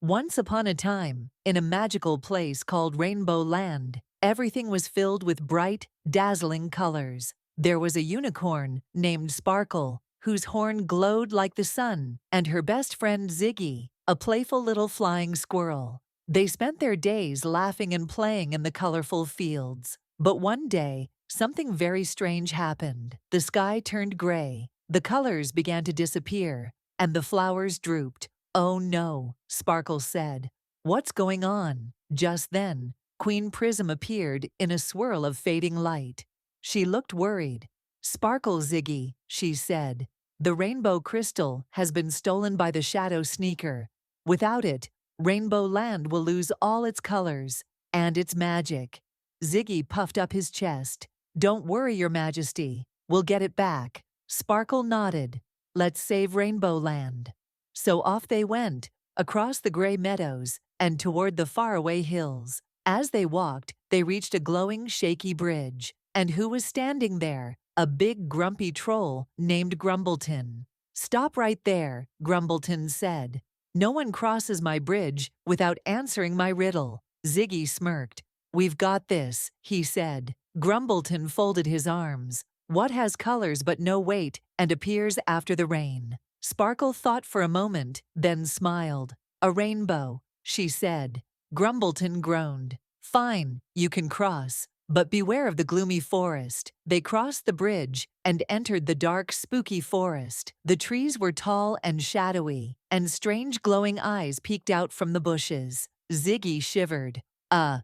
Once upon a time, in a magical place called Rainbow Land, everything was filled with bright, dazzling colors. There was a unicorn named Sparkle, whose horn glowed like the sun, and her best friend Ziggy, a playful little flying squirrel. They spent their days laughing and playing in the colorful fields. But one day, something very strange happened. The sky turned gray, the colors began to disappear, and the flowers drooped. "Oh no," Sparkle said. "What's going on?" Just then, Queen Prism appeared in a swirl of fading light. She looked worried. "Sparkle, Ziggy," she said. "The rainbow crystal has been stolen by the shadow sneaker. Without it, Rainbow Land will lose all its colors and its magic." Ziggy puffed up his chest. "Don't worry, Your Majesty. We'll get it back." Sparkle nodded. "Let's save Rainbow Land." So off they went, across the gray meadows and toward the faraway hills. As they walked, they reached a glowing, shaky bridge. And who was standing there? A big, grumpy troll named Grumbleton. "Stop right there," Grumbleton said. "No one crosses my bridge without answering my riddle." Ziggy smirked. "We've got this," he said. Grumbleton folded his arms. "What has colors but no weight and appears after the rain?" Sparkle thought for a moment, then smiled. "A rainbow," she said. Grumbleton groaned. "Fine, you can cross. But beware of the gloomy forest." They crossed the bridge and entered the dark, spooky forest. The trees were tall and shadowy, and strange glowing eyes peeked out from the bushes. Ziggy shivered.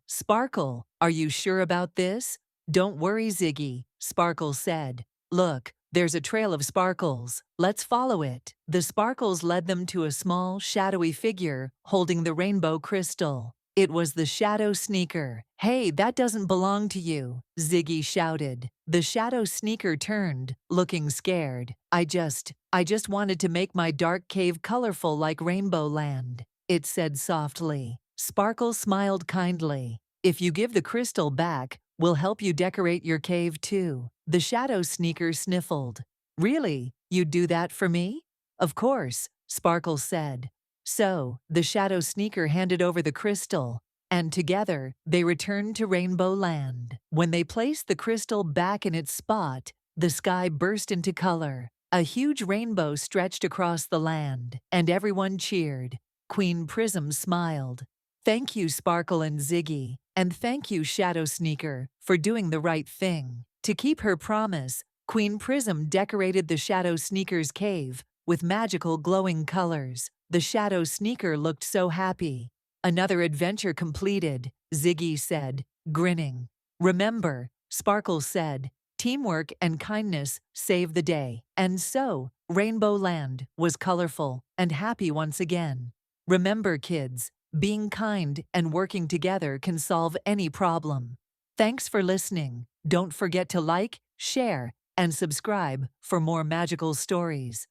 Sparkle, are you sure about this?" "Don't worry, Ziggy," Sparkle said. "Look, there's a trail of sparkles. Let's follow it." The sparkles led them to a small, shadowy figure holding the rainbow crystal. It was the shadow sneaker. "Hey, that doesn't belong to you," Ziggy shouted. The shadow sneaker turned, looking scared. I just wanted to make my dark cave colorful like Rainbow Land," it said softly. Sparkle smiled kindly. "If you give the crystal back, we'll help you decorate your cave too." The shadow sneaker sniffled. "Really? You'd do that for me?" "Of course," Sparkle said. So, the shadow sneaker handed over the crystal, and together, they returned to Rainbow Land. When they placed the crystal back in its spot, the sky burst into color. A huge rainbow stretched across the land, and everyone cheered. Queen Prism smiled. "Thank you, Sparkle and Ziggy, and thank you, Shadow Sneaker, for doing the right thing." To keep her promise, Queen Prism decorated the Shadow Sneaker's cave with magical glowing colors. The Shadow Sneaker looked so happy. "Another adventure completed," Ziggy said, grinning. "Remember," Sparkle said, "teamwork and kindness save the day." And so, Rainbow Land was colorful and happy once again. Remember, kids, being kind and working together can solve any problem. Thanks for listening. Don't forget to like, share, and subscribe for more magical stories.